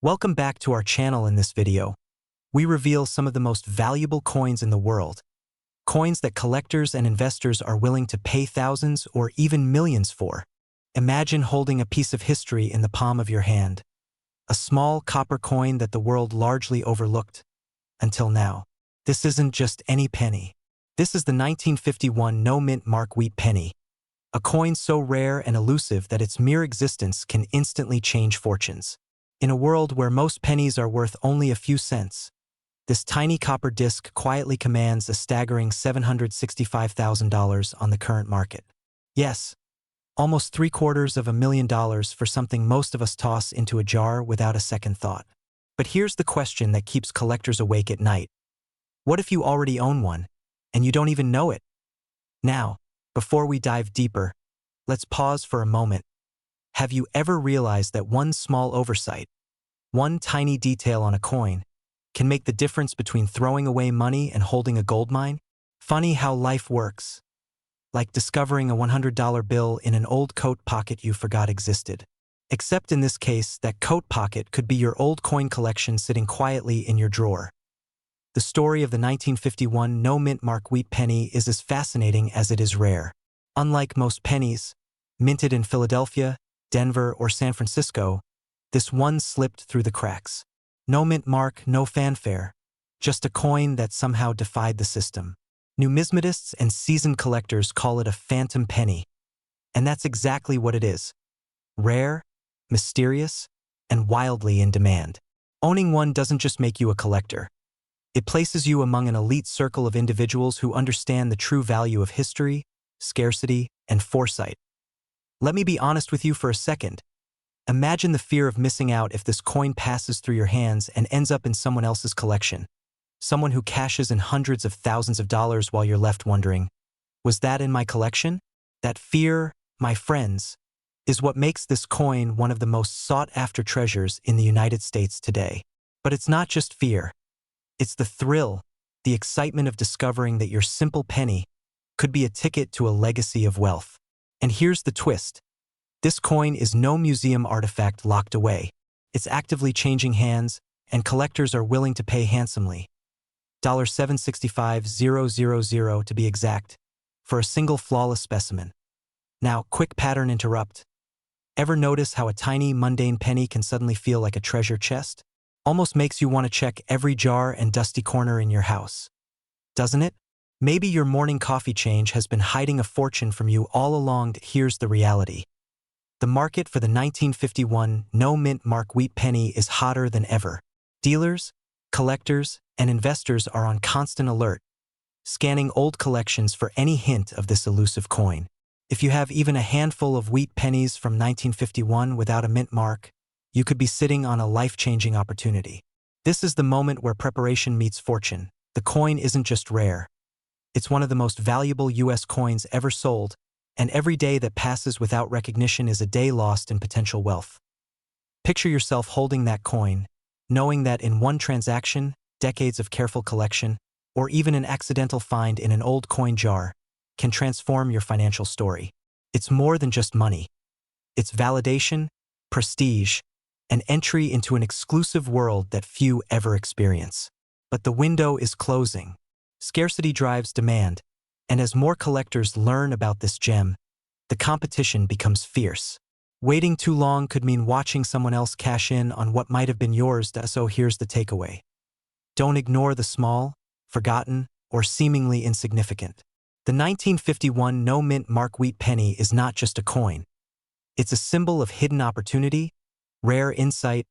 Welcome back to our channel. In this video, we reveal some of the most valuable coins in the world. Coins that collectors and investors are willing to pay thousands or even millions for. Imagine holding a piece of history in the palm of your hand. A small copper coin that the world largely overlooked until now. This isn't just any penny. This is the 1951 no-mint mark wheat penny. A coin so rare and elusive that its mere existence can instantly change fortunes. In a world where most pennies are worth only a few cents, this tiny copper disc quietly commands a staggering $765,000 on the current market. Yes, almost $750,000 for something most of us toss into a jar without a second thought. But here's the question that keeps collectors awake at night. What if you already own one, and you don't even know it? Now, before we dive deeper, let's pause for a moment. Have you ever realized that one small oversight, one tiny detail on a coin, can make the difference between throwing away money and holding a gold mine? Funny how life works. Like discovering a $100 bill in an old coat pocket you forgot existed. Except in this case, that coat pocket could be your old coin collection sitting quietly in your drawer. The story of the 1951 no-mint mark wheat penny is as fascinating as it is rare. Unlike most pennies, minted in Philadelphia, Denver, or San Francisco, this one slipped through the cracks. No mint mark, no fanfare, just a coin that somehow defied the system. Numismatists and seasoned collectors call it a phantom penny. And that's exactly what it is. Rare, mysterious, and wildly in demand. Owning one doesn't just make you a collector. It places you among an elite circle of individuals who understand the true value of history, scarcity, and foresight. Let me be honest with you for a second. Imagine the fear of missing out if this coin passes through your hands and ends up in someone else's collection. Someone who cashes in hundreds of thousands of dollars while you're left wondering, was that in my collection? That fear, my friends, is what makes this coin one of the most sought-after treasures in the United States today. But it's not just fear. It's the thrill, the excitement of discovering that your simple penny could be a ticket to a legacy of wealth. And here's the twist. This coin is no museum artifact locked away. It's actively changing hands, and collectors are willing to pay handsomely. $765,000 to be exact, for a single flawless specimen. Now, quick pattern interrupt. Ever notice how a tiny, mundane penny can suddenly feel like a treasure chest? Almost makes you want to check every jar and dusty corner in your house. Doesn't it? Maybe your morning coffee change has been hiding a fortune from you all along. Here's the reality. The market for the 1951 no-mint mark wheat penny is hotter than ever. Dealers, collectors, and investors are on constant alert, scanning old collections for any hint of this elusive coin. If you have even a handful of wheat pennies from 1951 without a mint mark, you could be sitting on a life-changing opportunity. This is the moment where preparation meets fortune. The coin isn't just rare. It's one of the most valuable U.S. coins ever sold, and every day that passes without recognition is a day lost in potential wealth. Picture yourself holding that coin, knowing that in one transaction, decades of careful collection, or even an accidental find in an old coin jar, can transform your financial story. It's more than just money. It's validation, prestige, an entry into an exclusive world that few ever experience. But the window is closing. Scarcity drives demand, and as more collectors learn about this gem, the competition becomes fierce. Waiting too long could mean watching someone else cash in on what might have been yours, so here's the takeaway. Don't ignore the small, forgotten, or seemingly insignificant. The 1951 no-mint mark wheat penny is not just a coin. It's a symbol of hidden opportunity, rare insight,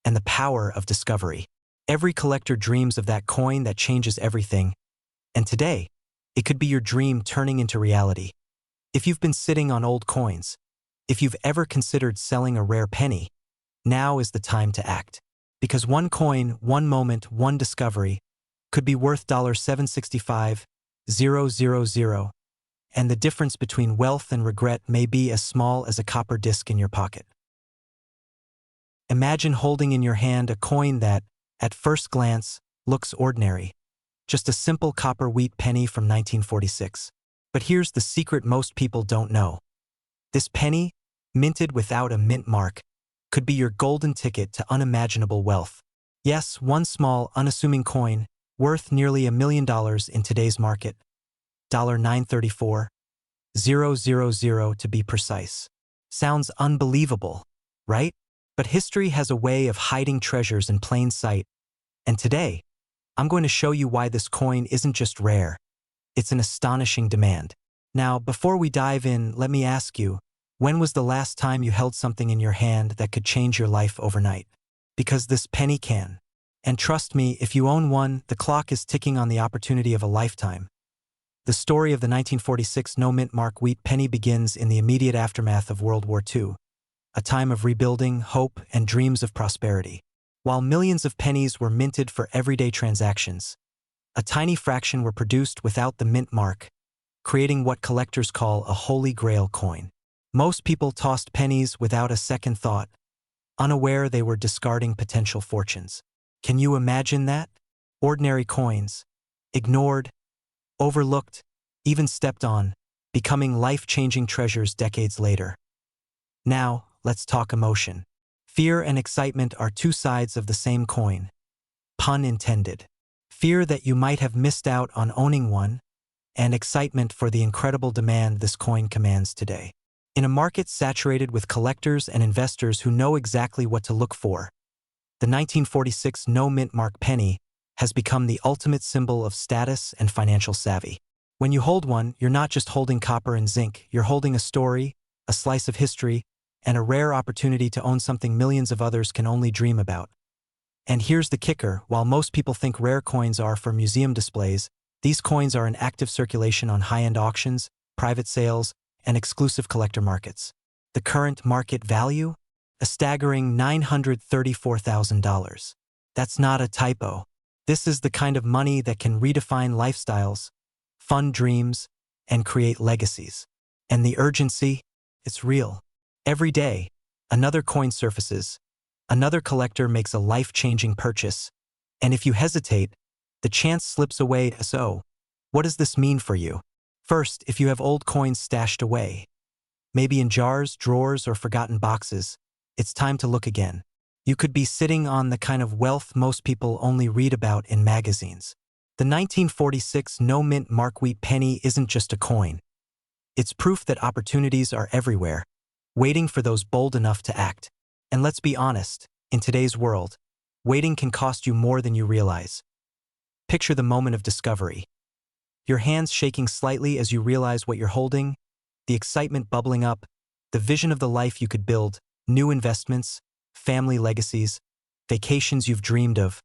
and the power of discovery. Every collector dreams of that coin that changes everything, and today, it could be your dream turning into reality. If you've been sitting on old coins, if you've ever considered selling a rare penny, now is the time to act. Because one coin, one moment, one discovery could be worth $765,000, and the difference between wealth and regret may be as small as a copper disc in your pocket. Imagine holding in your hand a coin that, at first glance, looks ordinary. Just a simple copper wheat penny from 1946. But here's the secret most people don't know. This penny, minted without a mint mark, could be your golden ticket to unimaginable wealth. Yes, one small, unassuming coin, worth nearly $1 million in today's market. $934,000 to be precise. Sounds unbelievable, right? But history has a way of hiding treasures in plain sight, and today, I'm going to show you why this coin isn't just rare, it's an astonishing demand. Now, before we dive in, let me ask you, when was the last time you held something in your hand that could change your life overnight? Because this penny can. And trust me, if you own one, the clock is ticking on the opportunity of a lifetime. The story of the 1946 no-mint mark wheat penny begins in the immediate aftermath of World War II, a time of rebuilding, hope, and dreams of prosperity. While millions of pennies were minted for everyday transactions, a tiny fraction were produced without the mint mark, creating what collectors call a holy grail coin. Most people tossed pennies without a second thought, unaware they were discarding potential fortunes. Can you imagine that? Ordinary coins, ignored, overlooked, even stepped on, becoming life-changing treasures decades later. Now, let's talk emotion. Fear and excitement are two sides of the same coin. Pun intended. Fear that you might have missed out on owning one, and excitement for the incredible demand this coin commands today. In a market saturated with collectors and investors who know exactly what to look for, the 1946 no-mint mark penny has become the ultimate symbol of status and financial savvy. When you hold one, you're not just holding copper and zinc, you're holding a story, a slice of history, and a rare opportunity to own something millions of others can only dream about. And here's the kicker, while most people think rare coins are for museum displays, these coins are in active circulation on high-end auctions, private sales, and exclusive collector markets. The current market value? A staggering $934,000. That's not a typo. This is the kind of money that can redefine lifestyles, fund dreams, and create legacies. And the urgency? It's real. Every day, another coin surfaces, another collector makes a life-changing purchase, and if you hesitate, the chance slips away. So, what does this mean for you? First, if you have old coins stashed away, maybe in jars, drawers, or forgotten boxes, it's time to look again. You could be sitting on the kind of wealth most people only read about in magazines. The 1946 no-mint mark wheat penny isn't just a coin. It's proof that opportunities are everywhere, waiting for those bold enough to act. And let's be honest, in today's world, waiting can cost you more than you realize. Picture the moment of discovery. Your hands shaking slightly as you realize what you're holding, the excitement bubbling up, the vision of the life you could build, new investments, family legacies, vacations you've dreamed of,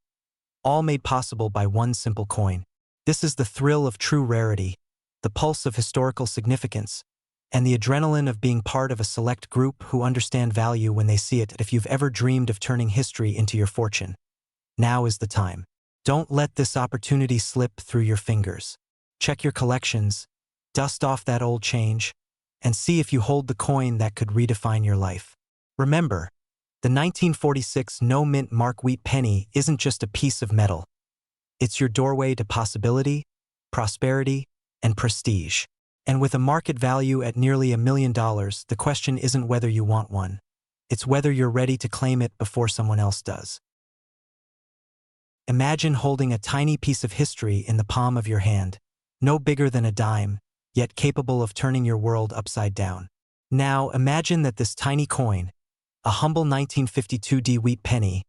all made possible by one simple coin. This is the thrill of true rarity, the pulse of historical significance, and the adrenaline of being part of a select group who understand value when they see it. If you've ever dreamed of turning history into your fortune, now is the time. Don't let this opportunity slip through your fingers. Check your collections, dust off that old change, and see if you hold the coin that could redefine your life. Remember, the 1946 no-mint mark wheat penny isn't just a piece of metal. It's your doorway to possibility, prosperity, and prestige. And with a market value at nearly $1 million, the question isn't whether you want one. It's whether you're ready to claim it before someone else does. Imagine holding a tiny piece of history in the palm of your hand, no bigger than a dime, yet capable of turning your world upside down. Now imagine that this tiny coin, a humble 1952 wheat penny,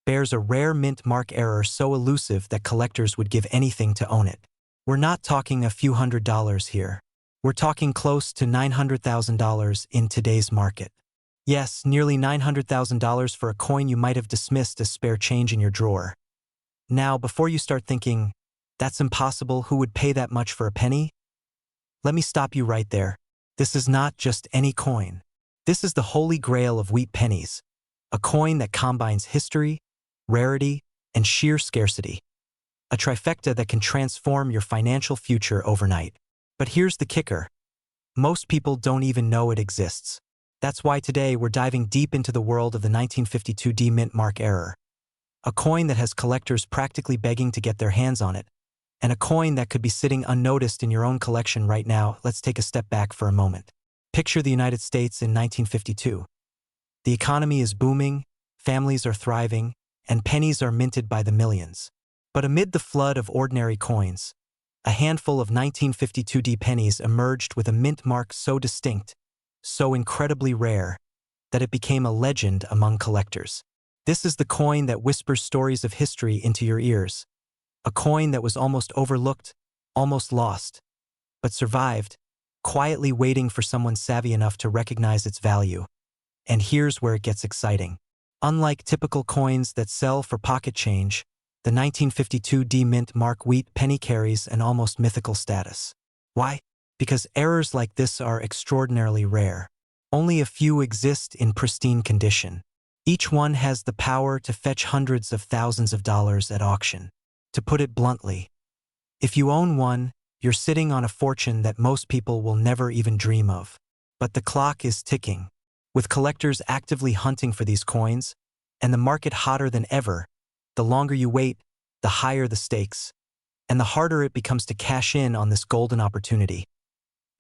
bears a rare mint mark error so elusive that collectors would give anything to own it. We're not talking a few $100s here. We're talking close to $900,000 in today's market. Yes, nearly $900,000 for a coin you might have dismissed as spare change in your drawer. Now, before you start thinking, that's impossible, who would pay that much for a penny? Let me stop you right there. This is not just any coin. This is the holy grail of wheat pennies, a coin that combines history, rarity, and sheer scarcity. A trifecta that can transform your financial future overnight. But here's the kicker. Most people don't even know it exists. That's why today we're diving deep into the world of the 1952 mint mark error. A coin that has collectors practically begging to get their hands on it, and a coin that could be sitting unnoticed in your own collection right now. Let's take a step back for a moment. Picture the United States in 1952. The economy is booming, families are thriving, and pennies are minted by the millions. But amid the flood of ordinary coins, a handful of 1952 pennies emerged with a mint mark so distinct, so incredibly rare, that it became a legend among collectors. This is the coin that whispers stories of history into your ears. A coin that was almost overlooked, almost lost, but survived, quietly waiting for someone savvy enough to recognize its value. And here's where it gets exciting. Unlike typical coins that sell for pocket change, the 1952 mint mark wheat penny carries an almost mythical status. Why? Because errors like this are extraordinarily rare. Only a few exist in pristine condition. Each one has the power to fetch hundreds of thousands of dollars at auction. To put it bluntly, if you own one, you're sitting on a fortune that most people will never even dream of. But the clock is ticking. With collectors actively hunting for these coins, and the market hotter than ever, the longer you wait, the higher the stakes, and the harder it becomes to cash in on this golden opportunity.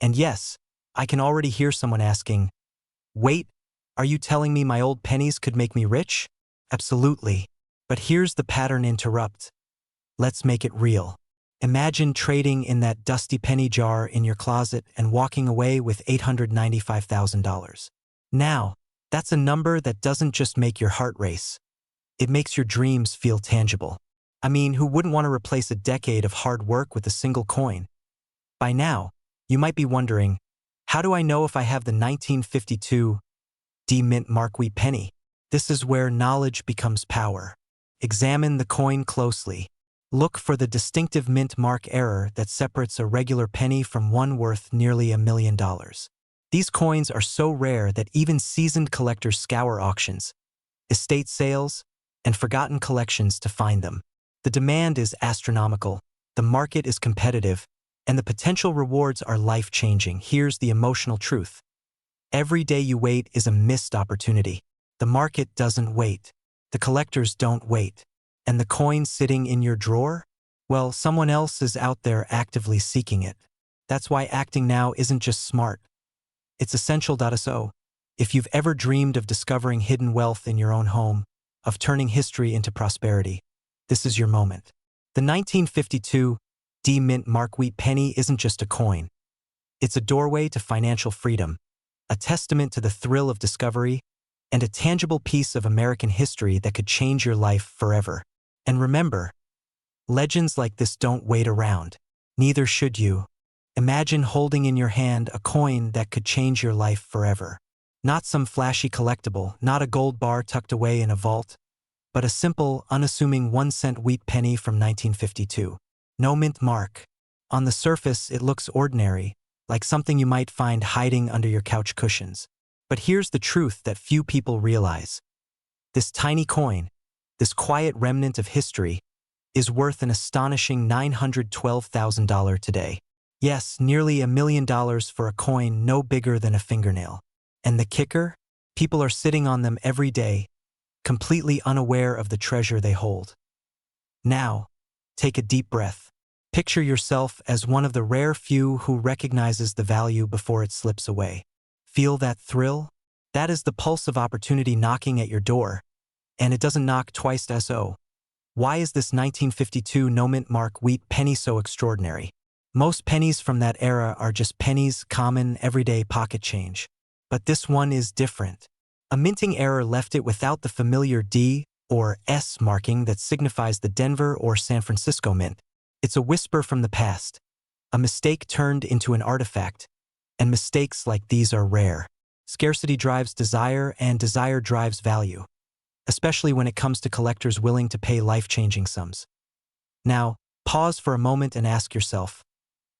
And yes, I can already hear someone asking, "Wait, are you telling me my old pennies could make me rich?" Absolutely. But here's the pattern interrupt. Let's make it real. Imagine trading in that dusty penny jar in your closet and walking away with $895,000. Now, that's a number that doesn't just make your heart race. It makes your dreams feel tangible. I mean, who wouldn't want to replace a decade of hard work with a single coin? By now, you might be wondering, how do I know if I have the 1952 mint mark wheat penny? This is where knowledge becomes power. Examine the coin closely. Look for the distinctive mint mark error that separates a regular penny from one worth nearly $1 million. These coins are so rare that even seasoned collectors scour auctions, estate sales, and forgotten collections to find them. The demand is astronomical, the market is competitive, and the potential rewards are life-changing. Here's the emotional truth. Every day you wait is a missed opportunity. The market doesn't wait. The collectors don't wait. And the coin sitting in your drawer? Well, someone else is out there actively seeking it. That's why acting now isn't just smart. It's essential. So, if you've ever dreamed of discovering hidden wealth in your own home, of turning history into prosperity, this is your moment. The 1952 mint mark wheat penny isn't just a coin. It's a doorway to financial freedom, a testament to the thrill of discovery, and a tangible piece of American history that could change your life forever. And remember, legends like this don't wait around. Neither should you. Imagine holding in your hand a coin that could change your life forever. Not some flashy collectible, not a gold bar tucked away in a vault, but a simple, unassuming 1-cent wheat penny from 1952. No mint mark. On the surface, it looks ordinary, like something you might find hiding under your couch cushions. But here's the truth that few people realize. This tiny coin, this quiet remnant of history, is worth an astonishing $912,000 today. Yes, nearly $1 million for a coin no bigger than a fingernail. And the kicker? People are sitting on them every day, completely unaware of the treasure they hold. Now, take a deep breath. Picture yourself as one of the rare few who recognizes the value before it slips away. Feel that thrill? That is the pulse of opportunity knocking at your door. And it doesn't knock twice. So, why is this 1952 mint mark wheat penny so extraordinary? Most pennies from that era are just pennies, common, everyday pocket change. But this one is different. A minting error left it without the familiar D or S marking that signifies the Denver or San Francisco mint. It's a whisper from the past, a mistake turned into an artifact, and mistakes like these are rare. Scarcity drives desire, and desire drives value, especially when it comes to collectors willing to pay life-changing sums. Now, pause for a moment and ask yourself,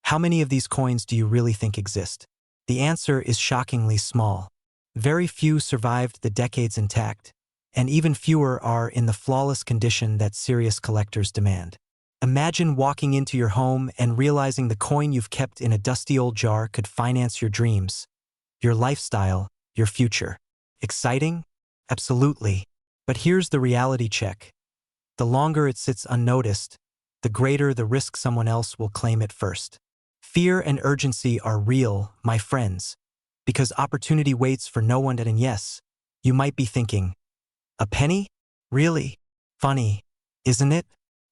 how many of these coins do you really think exist? The answer is shockingly small. Very few survived the decades intact, and even fewer are in the flawless condition that serious collectors demand. Imagine walking into your home and realizing the coin you've kept in a dusty old jar could finance your dreams, your lifestyle, your future. Exciting? Absolutely. But here's the reality check. The longer it sits unnoticed, the greater the risk someone else will claim it first. Fear and urgency are real, my friends, because opportunity waits for no one. And yes, You might be thinking, a penny? Really? Funny, isn't it?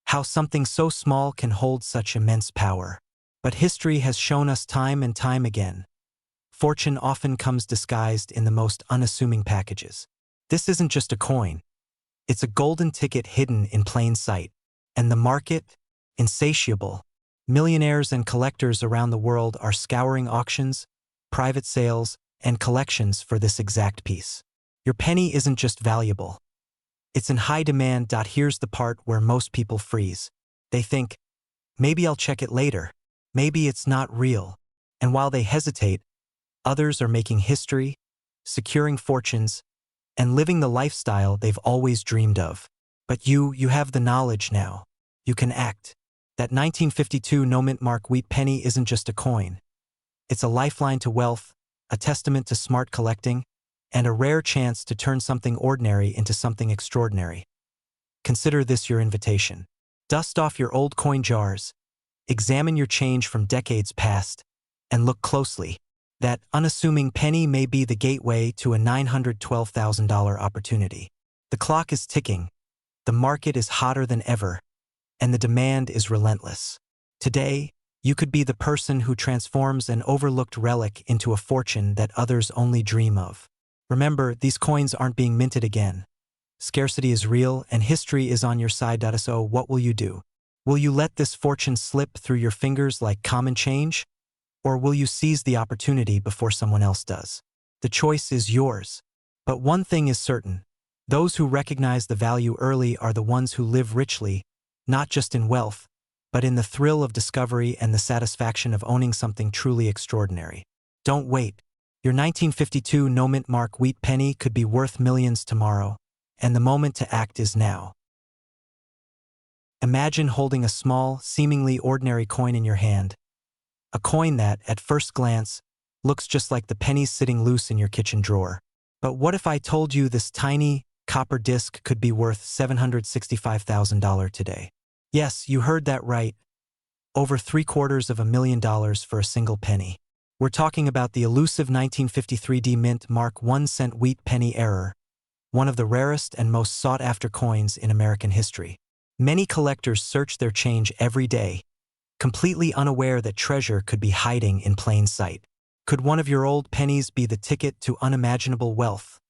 How something so small can hold such immense power. But history has shown us time and time again. Fortune often comes disguised in the most unassuming packages. This isn't just a coin. It's a golden ticket hidden in plain sight. And the market? Insatiable. Millionaires and collectors around the world are scouring auctions, private sales, and collections for this exact piece. Your penny isn't just valuable. It's in high demand. Here's the part where most people freeze. They think, maybe I'll check it later. Maybe it's not real. And while they hesitate, others are making history, securing fortunes, and living the lifestyle they've always dreamed of. But you have the knowledge now. You can act. That 1952 no-mint mark wheat penny isn't just a coin. It's a lifeline to wealth, a testament to smart collecting, and a rare chance to turn something ordinary into something extraordinary. Consider this your invitation. Dust off your old coin jars, examine your change from decades past, and look closely. That unassuming penny may be the gateway to a $912,000 opportunity. The clock is ticking, the market is hotter than ever, and the demand is relentless. Today, you could be the person who transforms an overlooked relic into a fortune that others only dream of. Remember, these coins aren't being minted again. Scarcity is real, and history is on your side. So what will you do? Will you let this fortune slip through your fingers like common change? Or will you seize the opportunity before someone else does? The choice is yours. But one thing is certain. Those who recognize the value early are the ones who live richly, not just in wealth, but in the thrill of discovery and the satisfaction of owning something truly extraordinary. Don't wait. Your 1952 no-mint mark wheat penny could be worth millions tomorrow, and the moment to act is now. Imagine holding a small, seemingly ordinary coin in your hand. A coin that, at first glance, looks just like the pennies sitting loose in your kitchen drawer. But what if I told you this tiny, copper disc could be worth $765,000 today? Yes, you heard that right. Over $750,000 for a single penny. We're talking about the elusive 1953 D-mint mark 1-cent wheat penny error, one of the rarest and most sought-after coins in American history. Many collectors search their change every day, completely unaware that treasure could be hiding in plain sight. Could one of your old pennies be the ticket to unimaginable wealth?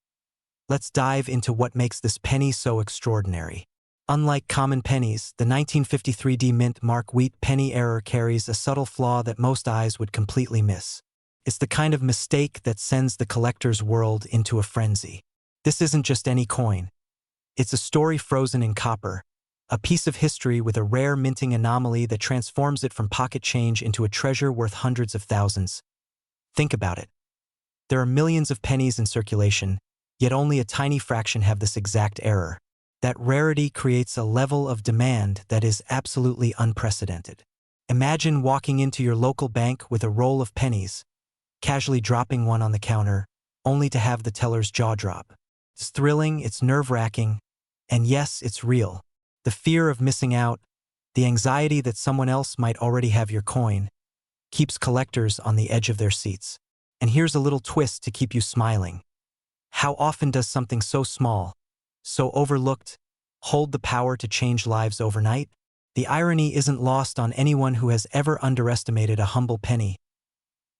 Let's dive into what makes this penny so extraordinary. Unlike common pennies, the 1953 D-mint mark wheat penny error carries a subtle flaw that most eyes would completely miss. It's the kind of mistake that sends the collector's world into a frenzy. This isn't just any coin. It's a story frozen in copper, a piece of history with a rare minting anomaly that transforms it from pocket change into a treasure worth hundreds of thousands. Think about it. There are millions of pennies in circulation, yet only a tiny fraction have this exact error. That rarity creates a level of demand that is absolutely unprecedented. Imagine walking into your local bank with a roll of pennies, casually dropping one on the counter, only to have the teller's jaw drop. It's thrilling, it's nerve-wracking, and yes, it's real. The fear of missing out, the anxiety that someone else might already have your coin, keeps collectors on the edge of their seats. And here's a little twist to keep you smiling. How often does something so small, so overlooked, hold the power to change lives overnight? The irony isn't lost on anyone who has ever underestimated a humble penny.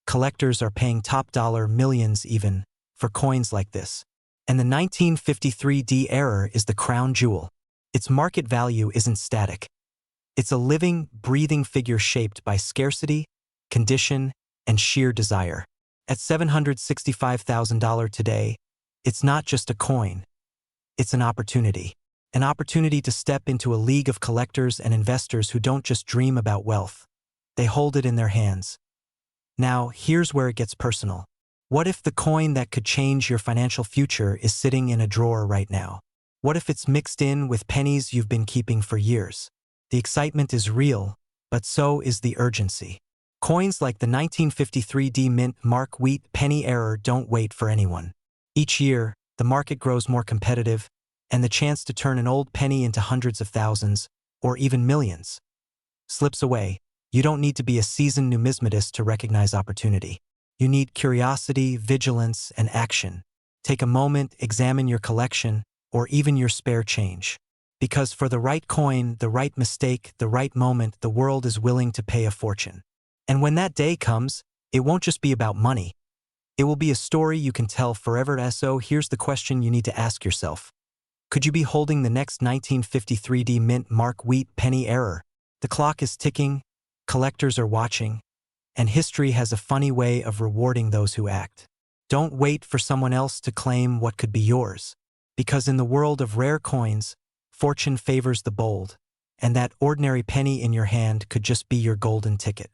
Collectors are paying top dollar millions even for coins like this. And the 1953 D error is the crown jewel. Its market value isn't static. It's a living, breathing figure shaped by scarcity, condition, and sheer desire. At $765,000 today, it's not just a coin. It's an opportunity. An opportunity to step into a league of collectors and investors who don't just dream about wealth. They hold it in their hands. Now, here's where it gets personal. What if the coin that could change your financial future is sitting in a drawer right now? What if it's mixed in with pennies you've been keeping for years? The excitement is real, but so is the urgency. Coins like the 1953 D-mint mark wheat penny error don't wait for anyone. Each year, the market grows more competitive, and the chance to turn an old penny into hundreds of thousands, or even millions, slips away. You don't need to be a seasoned numismatist to recognize opportunity. You need curiosity, vigilance, and action. Take a moment, examine your collection, or even your spare change. Because for the right coin, the right mistake, the right moment, the world is willing to pay a fortune. And when that day comes, it won't just be about money. It will be a story you can tell forever. So here's the question you need to ask yourself. Could you be holding the next 1953 mint Mark Wheat penny error? The clock is ticking, collectors are watching, and history has a funny way of rewarding those who act. Don't wait for someone else to claim what could be yours, because in the world of rare coins, fortune favors the bold, and that ordinary penny in your hand could just be your golden ticket.